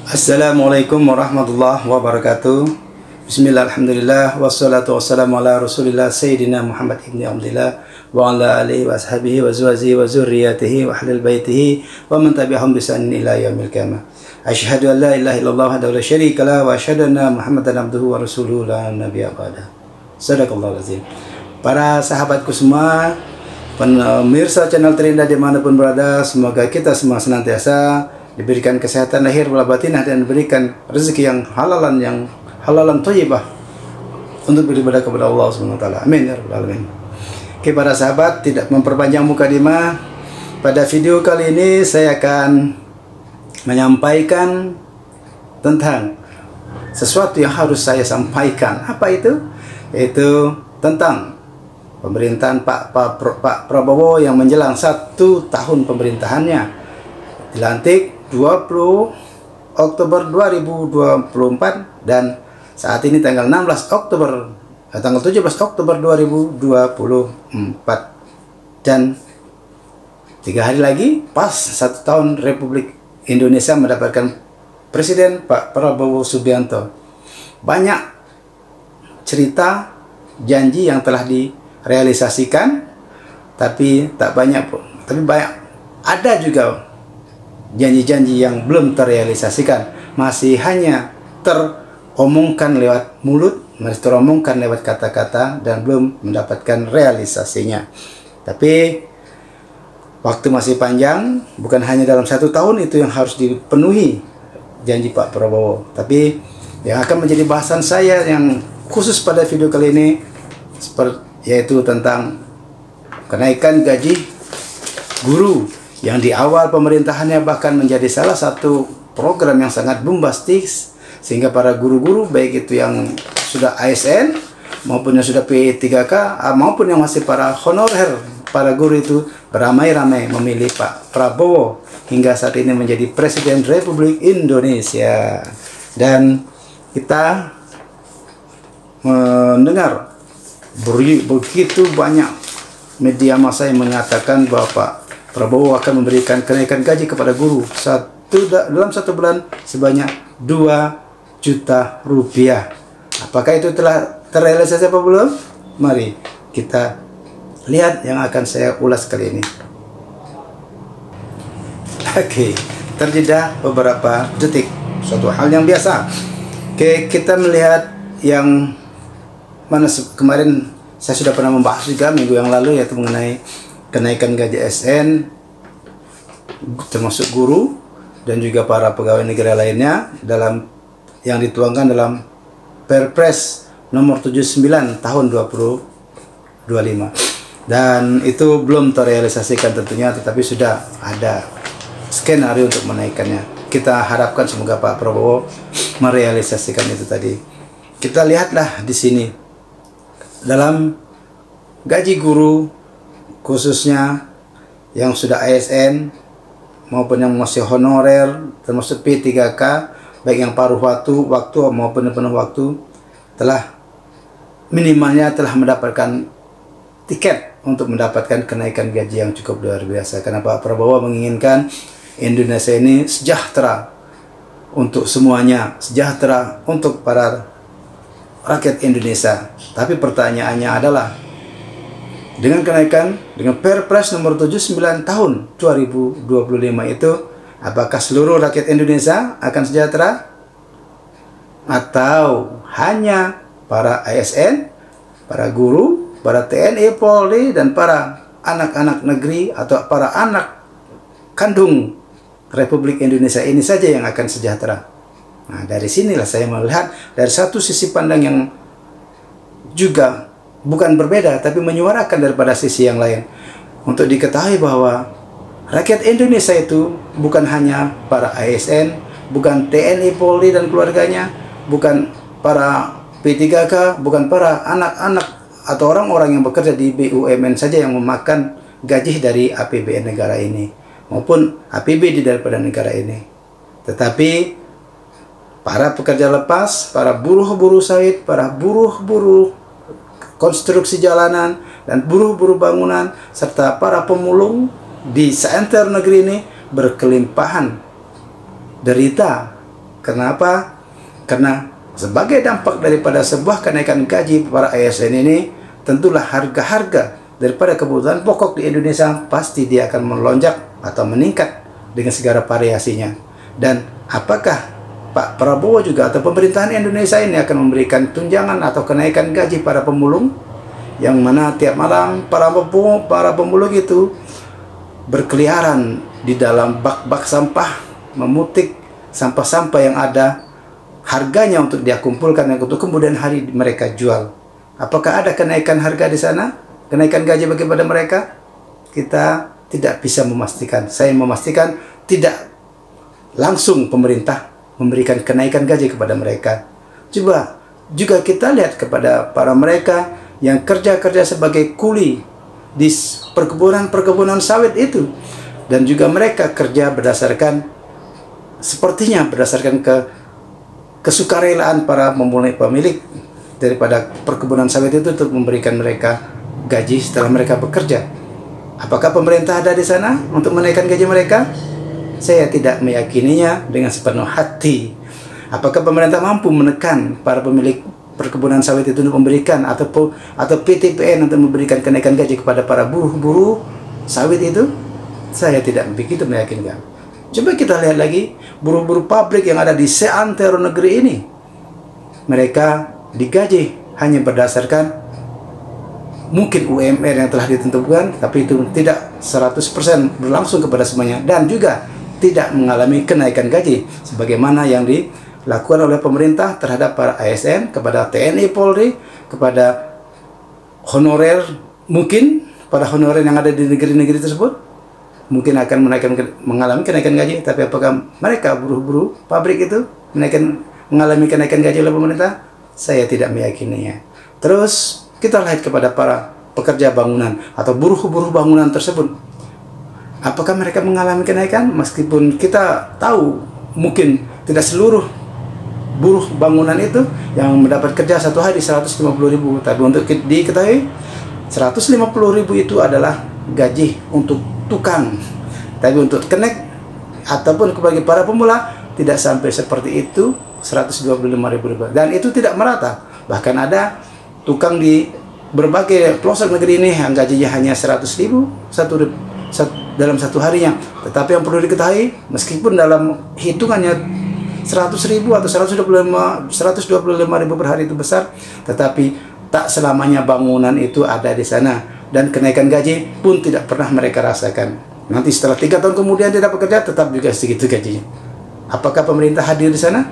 Assalamualaikum warahmatullahi wabarakatuh. Bismillah, alhamdulillah, wassalatu wassalamu ala rasulillah Sayyidina Muhammad ibn Abdillah wa ala alihi wa ashabihi wa zuwazihi wa zurriyatihi wa ahlil baitihi wa man tabi'ahum bisanin ila yaumil qiyamah. Asyhadu an la ilaha illallah wahdahu la syarika lah wa asyhadu anna Muhammadan abduhu wa rasuluhu la nabiyya ba'da. Sadaqallahul azim. Para sahabatku semua, pemirsa channel Terindah dimanapun berada, semoga kita semua senantiasa diberikan kesehatan lahir wal batinah dan diberikan rezeki yang halalan thayyibah untuk beribadah kepada Allah Subhanahu wa taala. Amin ya rabbal alamin. Oke, para sahabat, tidak memperpanjang mukadimah, pada video kali ini saya akan menyampaikan tentang sesuatu yang harus saya sampaikan. Apa itu? Yaitu tentang pemerintahan Pak Prabowo yang menjelang 1 tahun pemerintahannya, dilantik 20 Oktober 2024 dan saat ini tanggal 17 Oktober 2024, dan 3 hari lagi pas 1 tahun Republik Indonesia mendapatkan Presiden Pak Prabowo Subianto. Banyak cerita, janji yang telah direalisasikan, tapi tak banyak pun. Tapi banyak, ada juga janji-janji yang belum terrealisasikan, masih hanya teromongkan lewat mulut, masih teromongkan lewat kata-kata dan belum mendapatkan realisasinya. Tapi waktu masih panjang, bukan hanya dalam 1 tahun itu yang harus dipenuhi janji Pak Prabowo. Tapi yang akan menjadi bahasan saya yang khusus pada video kali ini yaitu tentang kenaikan gaji guru yang di awal pemerintahannya bahkan menjadi salah satu program yang sangat bombastis, sehingga para guru-guru baik itu yang sudah ASN maupun yang sudah P3K maupun yang masih para honorer, para guru itu beramai-ramai memilih Pak Prabowo hingga saat ini menjadi Presiden Republik Indonesia. Dan kita mendengar begitu banyak media massa yang mengatakan bahwa Pak Prabowo akan memberikan kenaikan gaji kepada guru dalam 1 bulan sebanyak 2 juta rupiah. Apakah itu telah terrealisasi apa belum? Mari kita lihat yang akan saya ulas kali ini. Oke, terjeda beberapa detik, suatu hal yang biasa. Oke, kita melihat yang mana kemarin saya sudah pernah membahas juga minggu yang lalu, yaitu mengenai kenaikan gaji ASN termasuk guru dan juga para pegawai negara lainnya dalam yang dituangkan dalam Perpres nomor 79 tahun 2025, dan itu belum terrealisasikan tentunya, tetapi sudah ada skenario untuk menaikkannya. Kita harapkan semoga Pak Prabowo merealisasikan itu tadi. Kita lihatlah di sini dalam gaji guru, khususnya yang sudah ASN maupun yang masih honorer termasuk P3K, baik yang paruh waktu maupun penuh waktu, telah minimalnya telah mendapatkan tiket untuk mendapatkan kenaikan gaji yang cukup luar biasa. Karena Pak Prabowo menginginkan Indonesia ini sejahtera untuk semuanya, sejahtera untuk para rakyat Indonesia. Tapi pertanyaannya adalah, dengan kenaikan, dengan Perpres nomor 79 tahun 2025 itu, apakah seluruh rakyat Indonesia akan sejahtera? Atau hanya para ASN, para guru, para TNI, Polri, dan para anak-anak negeri atau para anak kandung Republik Indonesia ini saja yang akan sejahtera? Nah, dari sinilah saya melihat dari satu sisi pandang yang juga bukan berbeda, tapi menyuarakan daripada sisi yang lain, untuk diketahui bahwa rakyat Indonesia itu bukan hanya para ASN, bukan TNI, Polri dan keluarganya, bukan para P3K, bukan para anak-anak atau orang-orang yang bekerja di BUMN saja yang memakan gaji dari APBN negara ini maupun APBD daripada negara ini, tetapi para pekerja lepas, para buruh-buruh sawit, para buruh-buruh konstruksi jalanan, dan buruh-buruh bangunan, serta para pemulung di seantero negeri ini berkelimpahan derita Kenapa? Karena sebagai dampak daripada sebuah kenaikan gaji para ASN ini, tentulah harga-harga daripada kebutuhan pokok di Indonesia pasti dia akan melonjak atau meningkat dengan segala variasinya. Dan apakah Pak Prabowo juga atau pemerintahan Indonesia ini akan memberikan tunjangan atau kenaikan gaji para pemulung, yang mana tiap malam para pemulung itu berkeliaran di dalam bak-bak sampah, memutik sampah-sampah yang ada, harganya untuk dia kumpulkan dan untuk kemudian hari mereka jual. Apakah ada kenaikan harga di sana? Kenaikan gaji bagaimana mereka? Kita tidak bisa memastikan. Saya memastikan tidak langsung pemerintah memberikan kenaikan gaji kepada mereka. Coba juga kita lihat kepada para mereka yang kerja-kerja sebagai kuli di perkebunan sawit itu, dan juga mereka kerja berdasarkan sepertinya berdasarkan kesukarelaan para pemilik daripada perkebunan sawit itu untuk memberikan mereka gaji setelah mereka bekerja. Apakah pemerintah ada di sana untuk menaikkan gaji mereka? Saya tidak meyakininya dengan sepenuh hati. Apakah pemerintah mampu menekan para pemilik perkebunan sawit itu untuk memberikan atau PTPN untuk memberikan kenaikan gaji kepada para buruh sawit itu? Saya tidak begitu meyakinkan. Coba kita lihat lagi buruh-buruh pabrik yang ada di seantero negeri ini. Mereka digaji hanya berdasarkan mungkin UMR yang telah ditentukan, tapi itu tidak 100% berlangsung kepada semuanya, dan juga tidak mengalami kenaikan gaji sebagaimana yang dilakukan oleh pemerintah terhadap para ASN, kepada TNI Polri, kepada honorer, mungkin pada honorer yang ada di negeri-negeri tersebut mungkin akan mengalami kenaikan gaji. Tapi apakah mereka buruh-buruh pabrik itu mengalami kenaikan gaji oleh pemerintah? Saya tidak meyakininya. Terus kita lihat kepada para pekerja bangunan atau buruh-buruh bangunan tersebut. Apakah mereka mengalami kenaikan? Meskipun kita tahu mungkin tidak seluruh buruh bangunan itu yang mendapat kerja satu hari 150.000, tapi untuk diketahui 150.000 itu adalah gaji untuk tukang. Tapi untuk kenek ataupun bagi para pemula tidak sampai seperti itu, 125.000, dan itu tidak merata. Bahkan ada tukang di berbagai pelosok negeri ini yang gajinya hanya 100.000 dalam satu harinya. Tetapi yang perlu diketahui, meskipun dalam hitungannya 100.000 atau 125.000 per hari itu besar, tetapi tak selamanya bangunan itu ada di sana, dan kenaikan gaji pun tidak pernah mereka rasakan. Nanti setelah 3 tahun kemudian tidak bekerja, tetap juga segitu gajinya. Apakah pemerintah hadir di sana?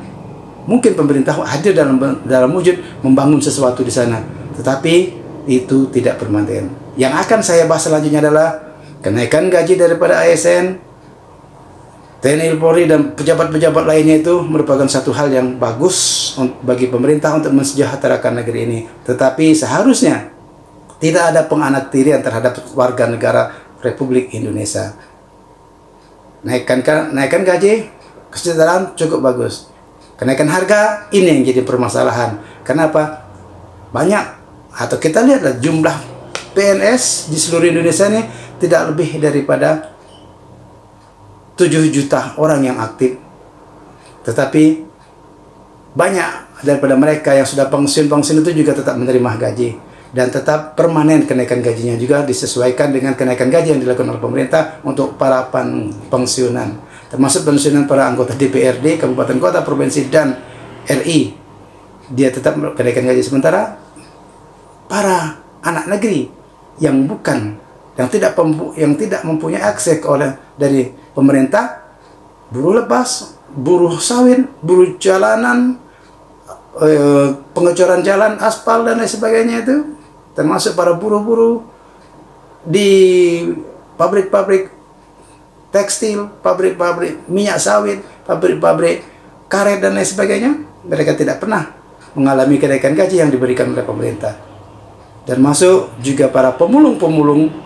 Mungkin pemerintah hadir dalam wujud membangun sesuatu di sana, tetapi itu tidak bermanfaat. Yang akan saya bahas selanjutnya adalah kenaikan gaji daripada ASN, TNI Polri, dan pejabat-pejabat lainnya itu merupakan satu hal yang bagus bagi pemerintah untuk mensejahterakan negeri ini. Tetapi seharusnya tidak ada penganaktirian terhadap warga negara Republik Indonesia. Naikkan gaji, kesejahteraan cukup bagus. Kenaikan harga, ini yang jadi permasalahan. Kenapa? Banyak, atau kita lihatlah jumlah PNS di seluruh Indonesia ini tidak lebih daripada 7 juta orang yang aktif. Tetapi banyak daripada mereka yang sudah pensiun itu juga tetap menerima gaji, dan tetap permanen kenaikan gajinya juga disesuaikan dengan kenaikan gaji yang dilakukan oleh pemerintah untuk para pensiunan, termasuk pensiunan para anggota DPRD, kabupaten kota, provinsi, dan RI. Dia tetap kenaikan gaji. Sementara para anak negeri yang tidak mempunyai akses dari pemerintah, buruh lepas, buruh sawit, buruh jalanan, pengecoran jalan, aspal, dan lain sebagainya itu, termasuk para buruh-buruh di pabrik-pabrik tekstil, pabrik-pabrik minyak sawit, pabrik-pabrik karet, dan lain sebagainya, mereka tidak pernah mengalami kenaikan gaji yang diberikan oleh pemerintah. Dan masuk juga para pemulung-pemulung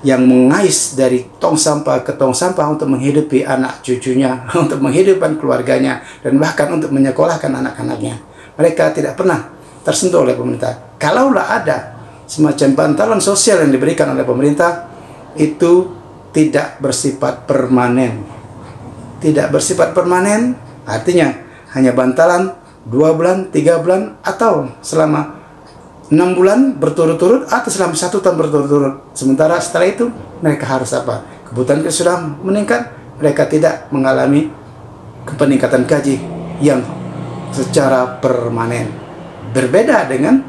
yang mengais dari tong sampah ke tong sampah untuk menghidupi anak cucunya, untuk menghidupkan keluarganya, dan bahkan untuk menyekolahkan anak-anaknya. Mereka tidak pernah tersentuh oleh pemerintah. Kalaulah ada semacam bantalan sosial yang diberikan oleh pemerintah, itu tidak bersifat permanen. Tidak bersifat permanen artinya hanya bantalan 2 bulan, 3 bulan, atau selama 6 bulan berturut-turut, atau selama 1 tahun berturut-turut. Sementara setelah itu mereka harus apa? Kebutuhan sudah meningkat, mereka tidak mengalami peningkatan gaji yang secara permanen. Berbeda dengan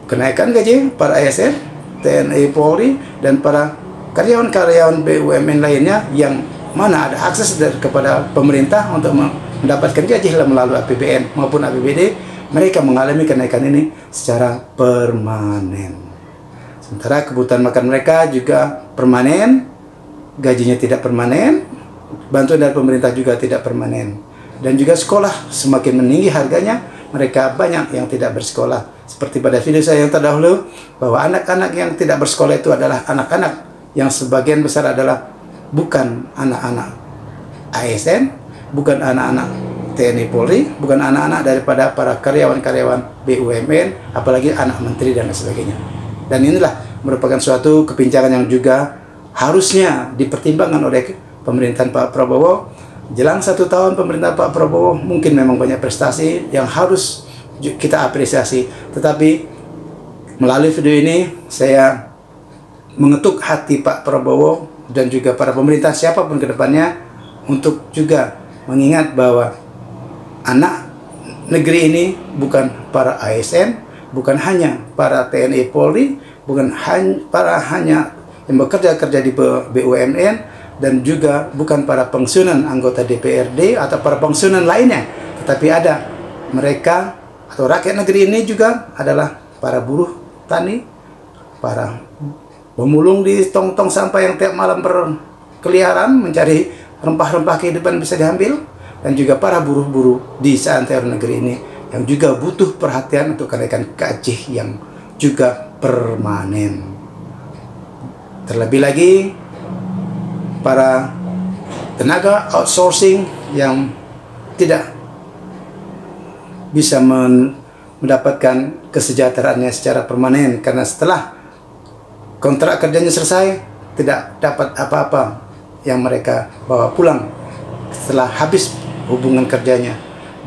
kenaikan gaji para ASN, TNI, Polri, dan para karyawan-karyawan BUMN lainnya yang mana ada akses kepada pemerintah untuk mendapatkan gaji melalui APBN maupun APBD. Mereka mengalami kenaikan ini secara permanen. Sementara kebutuhan makan mereka juga permanen, gajinya tidak permanen, bantuan dari pemerintah juga tidak permanen. Dan juga sekolah semakin meninggi harganya, mereka banyak yang tidak bersekolah. Seperti pada video saya yang terdahulu, bahwa anak-anak yang tidak bersekolah itu adalah anak-anak yang sebagian besar adalah bukan anak-anak ASN, bukan anak-anak TNI Polri, bukan anak-anak daripada para karyawan-karyawan BUMN, apalagi anak menteri dan lain sebagainya. Dan inilah merupakan suatu kepincangan yang juga harusnya dipertimbangkan oleh pemerintahan Pak Prabowo. Jelang 1 tahun pemerintahan Pak Prabowo mungkin memang banyak prestasi yang harus kita apresiasi. Tetapi melalui video ini saya mengetuk hati Pak Prabowo dan juga para pemerintah siapapun ke depannya untuk juga mengingat bahwa anak negeri ini bukan para ASN, bukan hanya para TNI Polri, bukan hanya yang bekerja di BUMN, dan juga bukan para pensiunan anggota DPRD atau para pensiunan lainnya, tetapi ada mereka atau rakyat negeri ini juga adalah para buruh tani, para pemulung di tong-tong sampah yang tiap malam berkeliaran mencari rempah-rempah kehidupan bisa diambil, dan juga para buruh-buruh di seantero negeri ini yang juga butuh perhatian untuk kenaikan gaji yang juga permanen. Terlebih lagi para tenaga outsourcing yang tidak bisa mendapatkan kesejahteraannya secara permanen, karena setelah kontrak kerjanya selesai tidak dapat apa-apa yang mereka bawa pulang setelah habis hubungan kerjanya.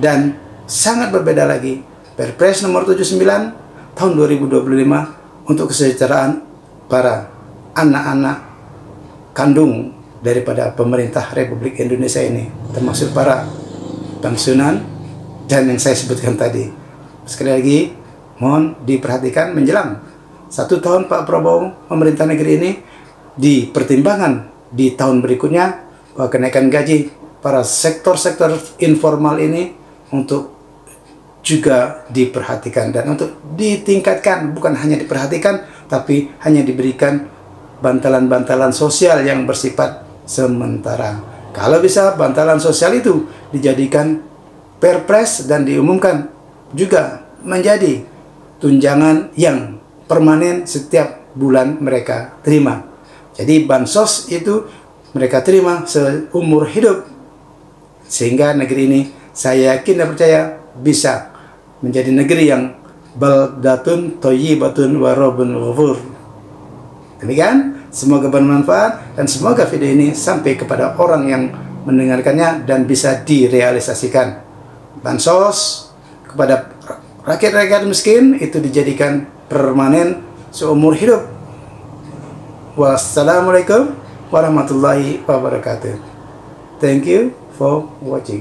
Dan sangat berbeda lagi Perpres nomor 79 tahun 2025 untuk kesejahteraan para anak-anak kandung daripada pemerintah Republik Indonesia ini, termasuk para pensiunan dan yang saya sebutkan tadi. Sekali lagi mohon diperhatikan menjelang 1 tahun Pak Prabowo memerintah negeri ini, di pertimbangan di tahun berikutnya bahwa kenaikan gaji para sektor-sektor informal ini untuk juga diperhatikan dan untuk ditingkatkan, bukan hanya diperhatikan tapi hanya diberikan bantalan-bantalan sosial yang bersifat sementara. Kalau bisa bantalan sosial itu dijadikan perpres dan diumumkan juga menjadi tunjangan yang permanen setiap bulan mereka terima. Jadi bansos itu mereka terima seumur hidup, sehingga negeri ini saya yakin dan percaya bisa menjadi negeri yang baldatun thayyibatun wa rabbun ghafur. Demikian, semoga bermanfaat dan semoga video ini sampai kepada orang yang mendengarkannya dan bisa direalisasikan. Bansos kepada rakyat-rakyat miskin itu dijadikan permanen seumur hidup. Wassalamualaikum warahmatullahi wabarakatuh. Thank you for watching.